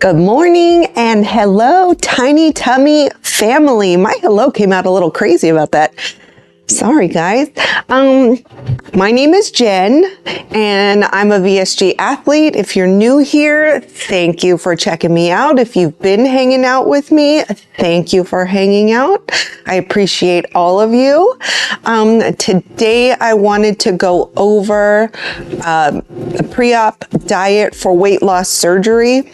Good morning and hello, tiny tummy family. My hello came out a little crazy about that. Sorry, guys. My name is Jen, and I'm a VSG athlete. If you're new here, thank you for checking me out. If you've been hanging out with me, thank you for hanging out. I appreciate all of you. Today, I wanted to go over the pre-op diet for weight loss surgery.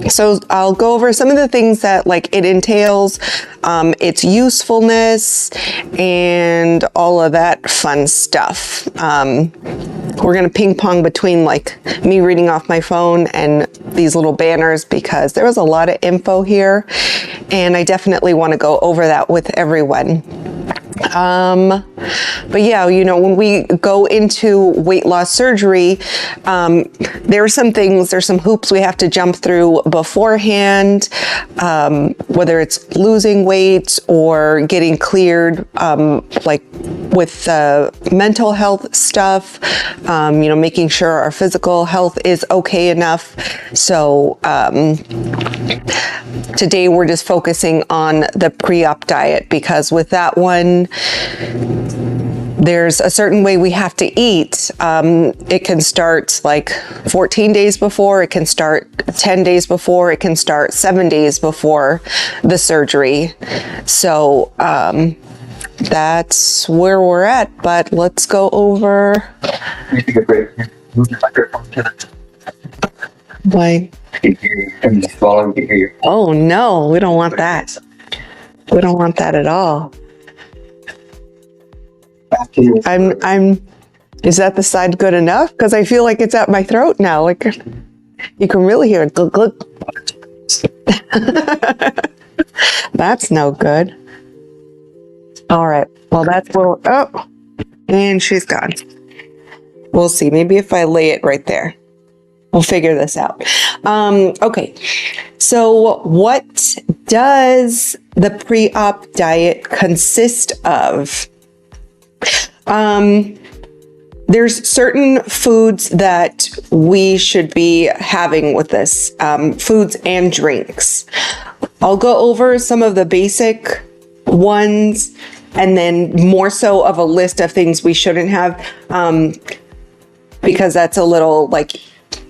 So I'll go over some of the things that it entails, its usefulness, and all of that fun stuff. We're going to ping pong between me reading off my phone and these little banners because there was a lot of info here, and I definitely want to go over that with everyone. But yeah, when we go into weight loss surgery, there's some hoops we have to jump through beforehand, whether it's losing weight or getting cleared, with mental health stuff, making sure our physical health is okay enough. So, today we're just focusing on the pre-op diet because with that one, there's a certain way we have to eat. It can start 14 days before, it can start 10 days before, it can start 7 days before the surgery. So that's where we're at, but let's go over. Take a break. Move the microphone to the Why? Oh no, we don't want that. We don't want that at all. Is that the side good enough? Because I feel like it's at my throat now. You can really hear it. Glug, glug. That's no good. All right. Well, oh, and she's gone. We'll see. Maybe if I lay it right there, we'll figure this out. Okay. So what does the pre-op diet consist of? There's certain foods that we should be having with this, foods and drinks. I'll go over some of the basic ones and then more so of a list of things we shouldn't have, because that's a little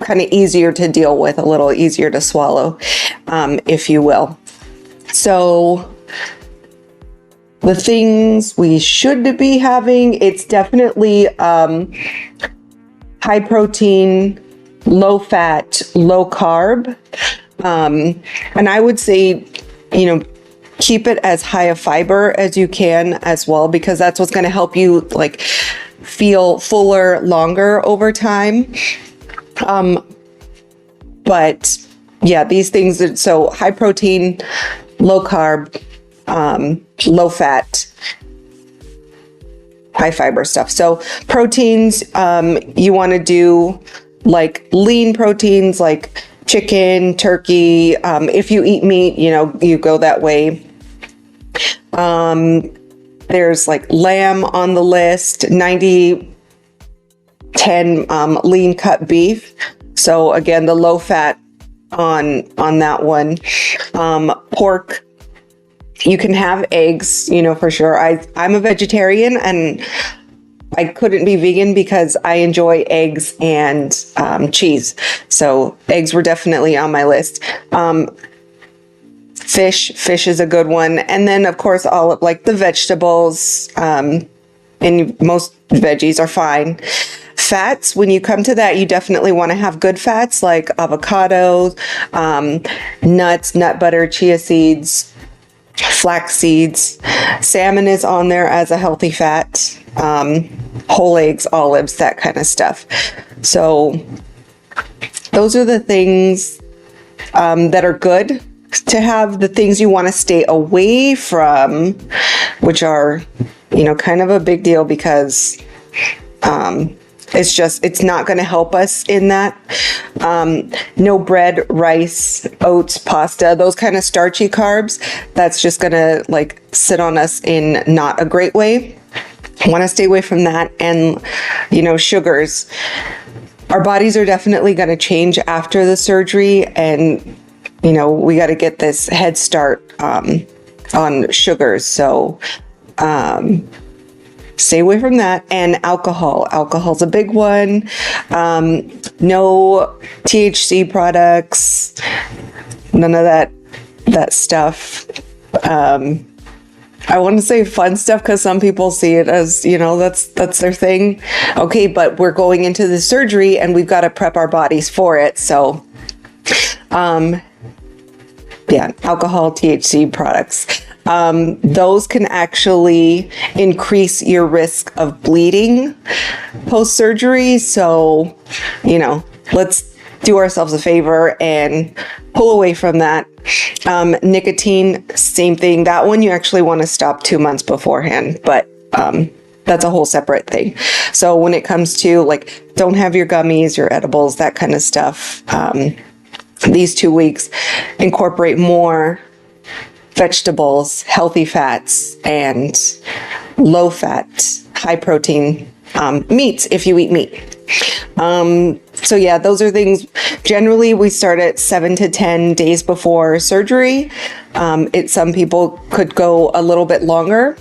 kind of easier to deal with, a little easier to swallow, if you will. So the things we should be having, it's definitely high protein, low fat, low carb. And I would say, keep it as high a fiber as you can as well, because that's what's going to help you feel fuller longer over time. But yeah, these things, so high protein, low carb, low fat, high fiber stuff. So proteins, you want to do lean proteins like chicken, turkey. If you eat meat, you go that way. There's lamb on the list, 90-10 lean cut beef. So again, the low fat on that one. Pork. You can have eggs, for sure. I'm a vegetarian and I couldn't be vegan because I enjoy eggs and cheese. So eggs were definitely on my list. Fish is a good one. And then of course, all of the vegetables, and most veggies are fine. Fats, when you come to that, you definitely want to have good fats like avocados, nuts, nut butter, chia seeds, flax seeds. Salmon is on there as a healthy fat. Whole eggs, olives, that kind of stuff. So those are the things that are good to have. The things you want to stay away from, which are, kind of a big deal because it's not going to help us in that. No bread, rice, oats, pasta, those kind of starchy carbs. That's just going to sit on us in not a great way. Want to stay away from that. And, sugars. Our bodies are definitely going to change after the surgery, and we got to get this head start on sugars. So stay away from that. And alcohol. Alcohol's a big one. No THC products, none of that stuff. I want to say fun stuff because some people see it as, that's their thing. Okay, but we're going into the surgery and we've got to prep our bodies for it. So, yeah, alcohol, THC products. Those can actually increase your risk of bleeding post-surgery. So, let's do ourselves a favor and pull away from that. Nicotine, same thing. That one you actually want to stop 2 months beforehand, but that's a whole separate thing. So when it comes to don't have your gummies, your edibles, that kind of stuff, these 2 weeks, incorporate more vegetables, healthy fats, and low fat, high protein meats if you eat meat. So yeah, those are things. Generally, we start at 7 to 10 days before surgery. Some people could go a little bit longer.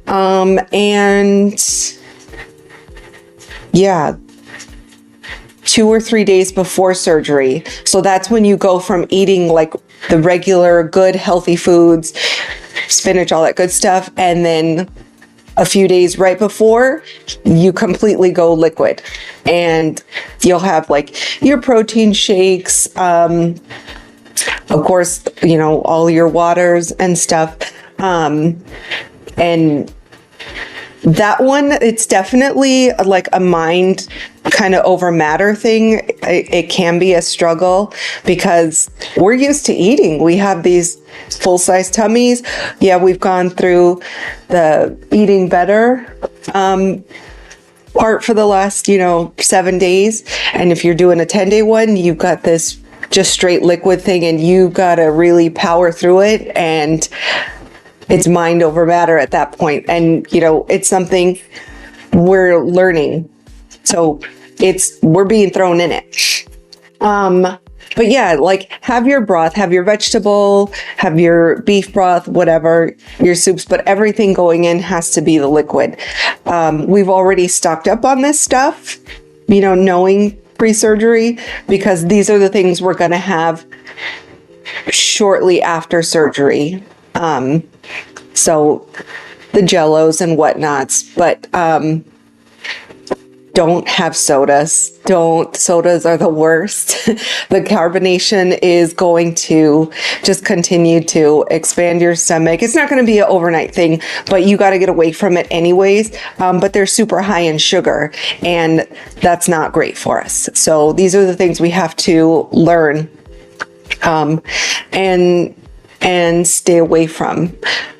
And yeah, 2 or 3 days before surgery. So that's when you go from eating the regular good healthy foods, spinach, all that good stuff, and then a few days right before, you completely go liquid, and you'll have your protein shakes, of course, all your waters and stuff. And that one, it's definitely a mind kind of over matter thing. It can be a struggle because we're used to eating. We have these full-size tummies. Yeah, we've gone through the eating better part for the last, 7 days. And if you're doing a 10-day one, you've got this just straight liquid thing, and you got to really power through it. And it's mind over matter at that point. And, it's something we're learning. So we're being thrown in it. But yeah, have your broth, have your vegetable, have your beef broth, whatever, your soups, but everything going in has to be the liquid. We've already stocked up on this stuff, knowing pre-surgery, because these are the things we're going to have shortly after surgery. So the jellos and whatnots, but, don't have sodas. Sodas are the worst. The carbonation is going to just continue to expand your stomach. It's not going to be an overnight thing, but you got to get away from it anyways. But they're super high in sugar, and that's not great for us. So these are the things we have to learn, and stay away from.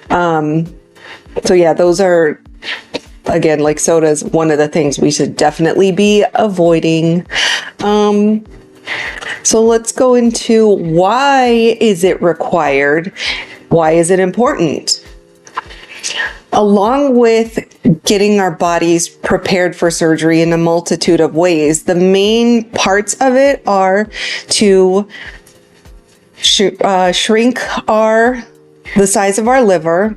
So yeah, those are, again, soda's one of the things we should definitely be avoiding. So let's go into why is it required? Why is it important? Along with getting our bodies prepared for surgery in a multitude of ways, the main parts of it are to shrink the size of our liver,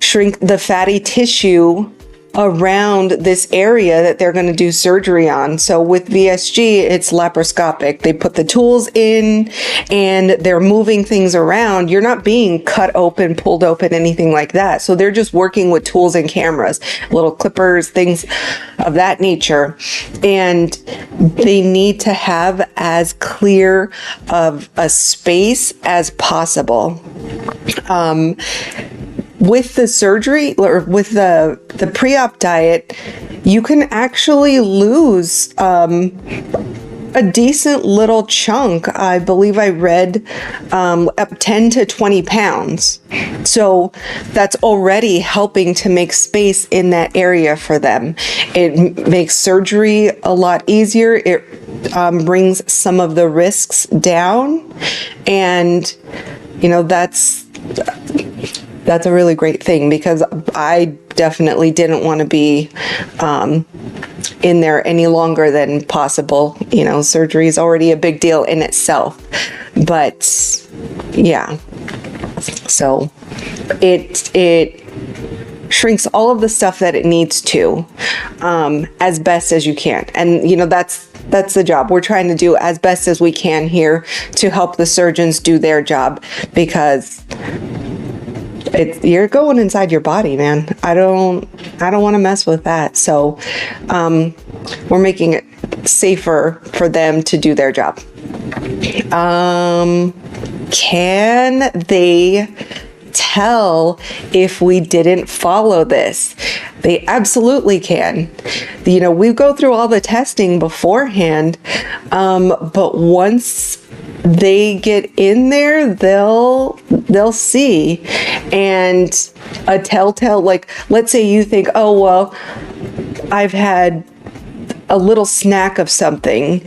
shrink the fatty tissue around this area that they're going to do surgery on. So with VSG, it's laparoscopic. They put the tools in and they're moving things around. You're not being cut open, pulled open, anything like that. So they're just working with tools and cameras, little clippers, things of that nature. And they need to have as clear of a space as possible. With the surgery, or with the pre-op diet, you can actually lose a decent little chunk. I believe I read up 10 to 20 pounds. So that's already helping to make space in that area for them. It makes surgery a lot easier. It brings some of the risks down. And, that's a really great thing, because I definitely didn't want to be in there any longer than possible. You know, surgery is already a big deal in itself, but yeah, so it shrinks all of the stuff that it needs to, as best as you can. And you know, that's the job. We're trying to do as best as we can here to help the surgeons do their job, because you're going inside your body, man. I don't want to mess with that. So we're making it safer for them to do their job. Can they tell if we didn't follow this? They absolutely can. You know, we go through all the testing beforehand, but once they get in there, they'll see. And a telltale, like, let's say you think, oh, well, I've had a little snack of something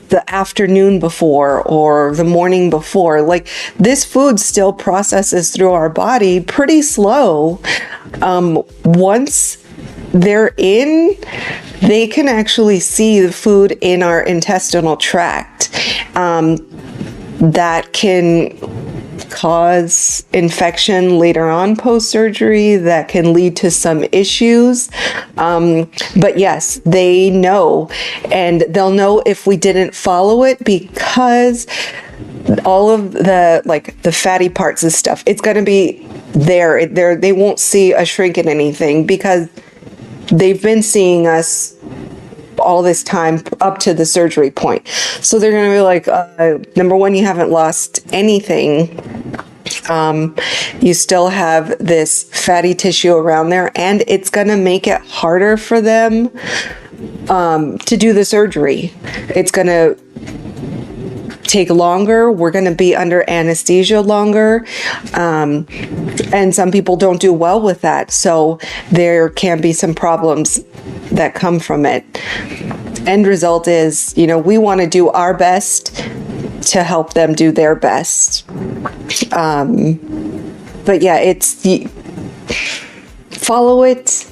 the afternoon before or the morning before. Like, this food still processes through our body pretty slow. Once they're in, they can actually see the food in our intestinal tract. That can cause infection later on post-surgery, that can lead to some issues. But yes, they know, and they'll know if we didn't follow it, because all of the, like, the fatty parts and stuff, it's going to be there. They won't see a shrink in anything, because they've been seeing us all this time up to the surgery point. So they're going to be like, number one, you haven't lost anything. You still have this fatty tissue around there, and it's going to make it harder for them to do the surgery. It's going to take longer. We're going to be under anesthesia longer. And some people don't do well with that. So there can be some problems that come from it. End result is, you know, we want to do our best to help them do their best. But yeah, follow it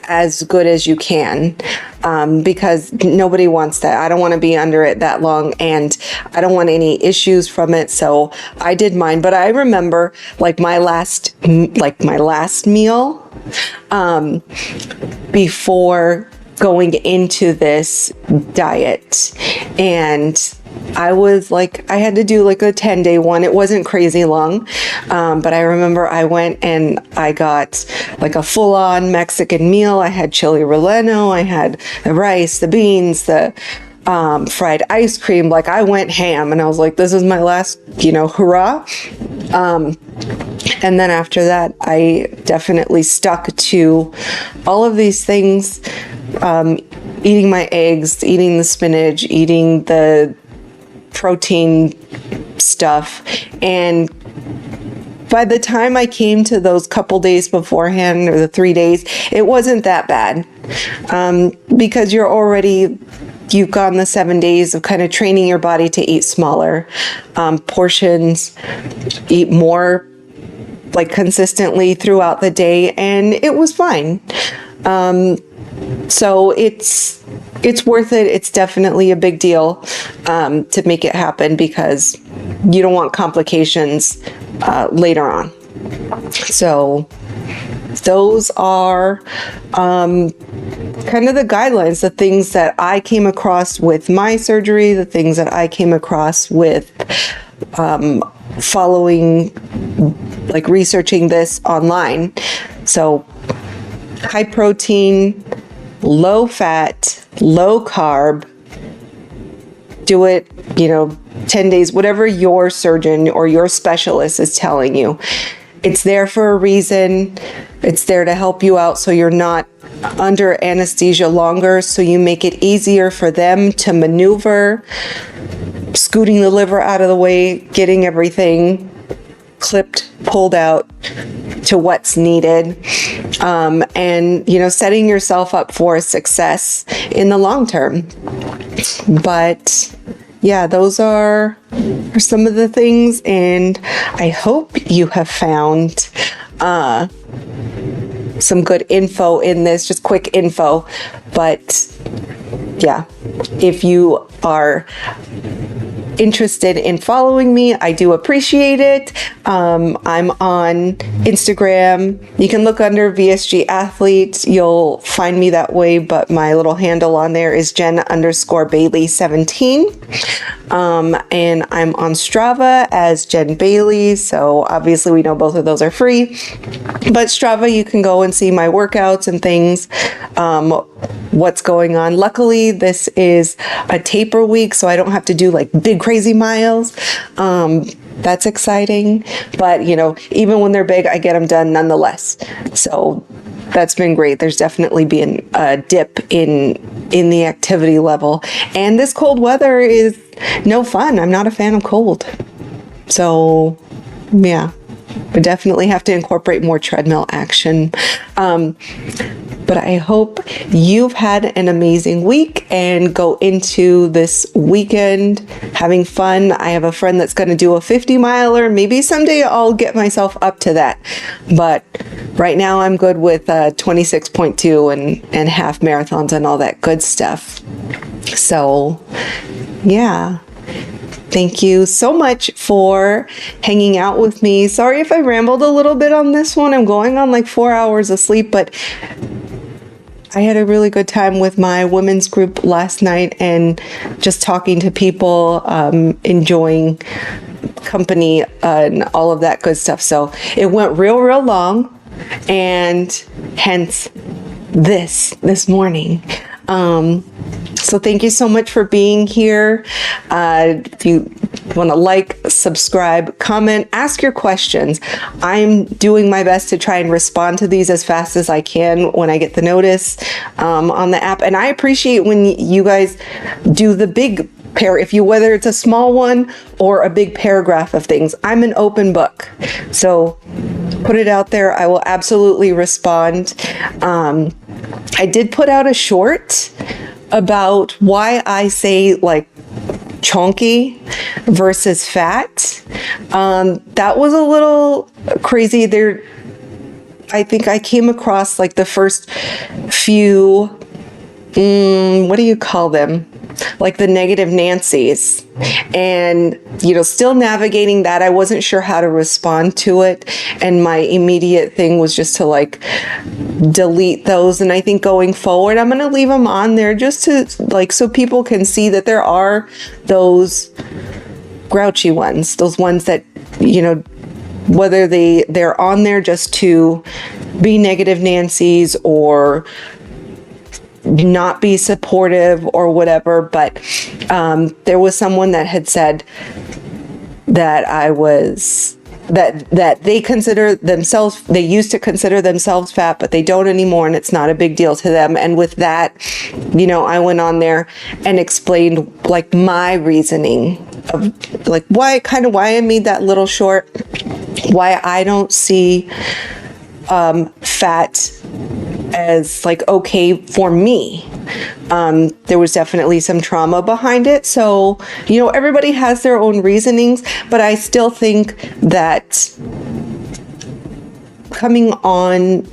as good as you can, because nobody wants that. I don't want to be under it that long, and I don't want any issues from it. So I did mine, but I remember like my last meal before going into this diet, and I was like, I had to do like a 10-day one. It wasn't crazy long, but I remember I went and I got like a full-on Mexican meal. I had chili relleno, I had the rice, the beans, the fried ice cream. Like, I went ham, and I was like, this is my last, you know, hurrah. And then after that, I definitely stuck to all of these things, eating my eggs, eating the spinach, eating the protein stuff. And by the time I came to those couple days beforehand, or the 3 days, it wasn't that bad, because you've gone the 7 days of kind of training your body to eat smaller portions, eat more like consistently throughout the day, and it was fine. So it's worth it. It's definitely a big deal to make it happen, because you don't want complications later on. So those are kind of the guidelines, the things that I came across with my surgery, the things that I came across with following, like researching this online. So high protein, low fat, low carb, do it, 10 days, whatever your surgeon or your specialist is telling you. It's there for a reason. It's there to help you out so you're not under anesthesia longer, so you make it easier for them to maneuver, scooting the liver out of the way, getting everything clipped, pulled out to what's needed, and setting yourself up for success in the long term. But yeah, those are some of the things, and I hope you have found some good info in this, just quick info. But yeah, if you are interested in following me, I do appreciate it. I'm on Instagram. You can look under vsgathlete. You'll find me that way, but my little handle on there is Jen_Bailey17. And I'm on Strava as Jen Bailey. So obviously we know both of those are free, but Strava, you can go and see my workouts and things, what's going on. Luckily, this is a taper week, so I don't have to do like big crazy miles. That's exciting, but you know, even when they're big, I get them done nonetheless. So that's been great. There's definitely been a dip in the activity level, and this cold weather is no fun. I'm not a fan of cold. So yeah, I definitely have to incorporate more treadmill action. But I hope you've had an amazing week and go into this weekend having fun. I have a friend that's going to do a 50-miler. Maybe someday I'll get myself up to that. But right now I'm good with 26.2 and half marathons and all that good stuff. So yeah. Thank you so much for hanging out with me. Sorry if I rambled a little bit on this one. I'm going on like 4 hours of sleep, but I had a really good time with my women's group last night and just talking to people, enjoying company and all of that good stuff. So it went real long, and hence this morning. So thank you so much for being here. If you want to like, subscribe, comment, ask your questions. I'm doing my best to try and respond to these as fast as I can when I get the notice on the app. And I appreciate when you guys do the big whether it's a small one or a big paragraph of things. I'm an open book. So put it out there. I will absolutely respond. I did put out a short about why I say like chunky versus fat. That was a little crazy there. I think I came across like the first few, what do you call them? Like the negative Nancy's, and you know, still navigating that. I wasn't sure how to respond to it, and my immediate thing was just to like delete those. And I think going forward, I'm going to leave them on there just to like, so people can see that there are those grouchy ones, those ones that, you know, whether they're on there just to be negative Nancy's or not be supportive or whatever. But there was someone that had said that I was that they consider themselves, they used to consider themselves fat, but they don't anymore, and it's not a big deal to them. And with that, you know, I went on there and explained like my reasoning of like why I made that little short, why I don't see fat as like okay for me. There was definitely some trauma behind it. So, you know, everybody has their own reasonings, but I still think that coming on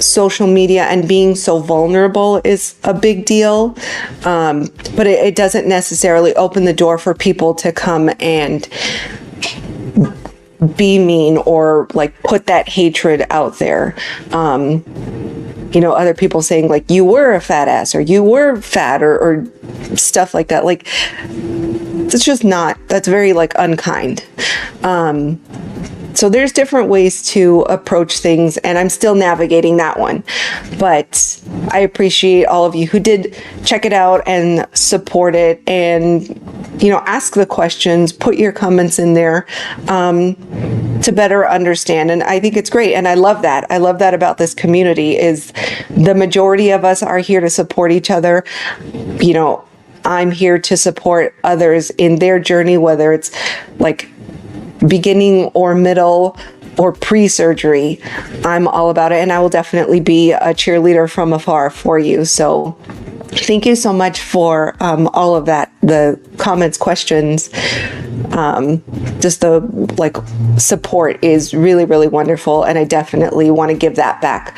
social media and being so vulnerable is a big deal. But it doesn't necessarily open the door for people to come and be mean or like put that hatred out there. You know, other people saying like, you were a fat ass, or you were fat, or stuff like that. Like, it's just not, that's very like unkind. So there's different ways to approach things, and I'm still navigating that one. But I appreciate all of you who did check it out and support it, and, you know, ask the questions, put your comments in there to better understand. And I think it's great. And I love that. I love that about this community is the majority of us are here to support each other. You know, I'm here to support others in their journey, whether it's like beginning or middle or pre-surgery. I'm all about it, and I will definitely be a cheerleader from afar for you. So thank you so much for all of that, the comments, questions. just the like support is really, really wonderful. And I definitely want to give that back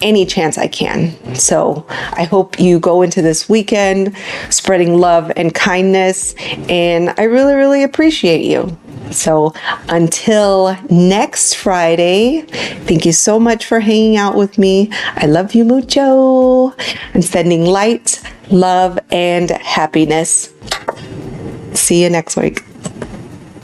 any chance I can. So I hope you go into this weekend spreading love and kindness. And I really, really appreciate you. So until next Friday, thank you so much for hanging out with me. I love you mucho. I'm sending light, love, and happiness. See you next week.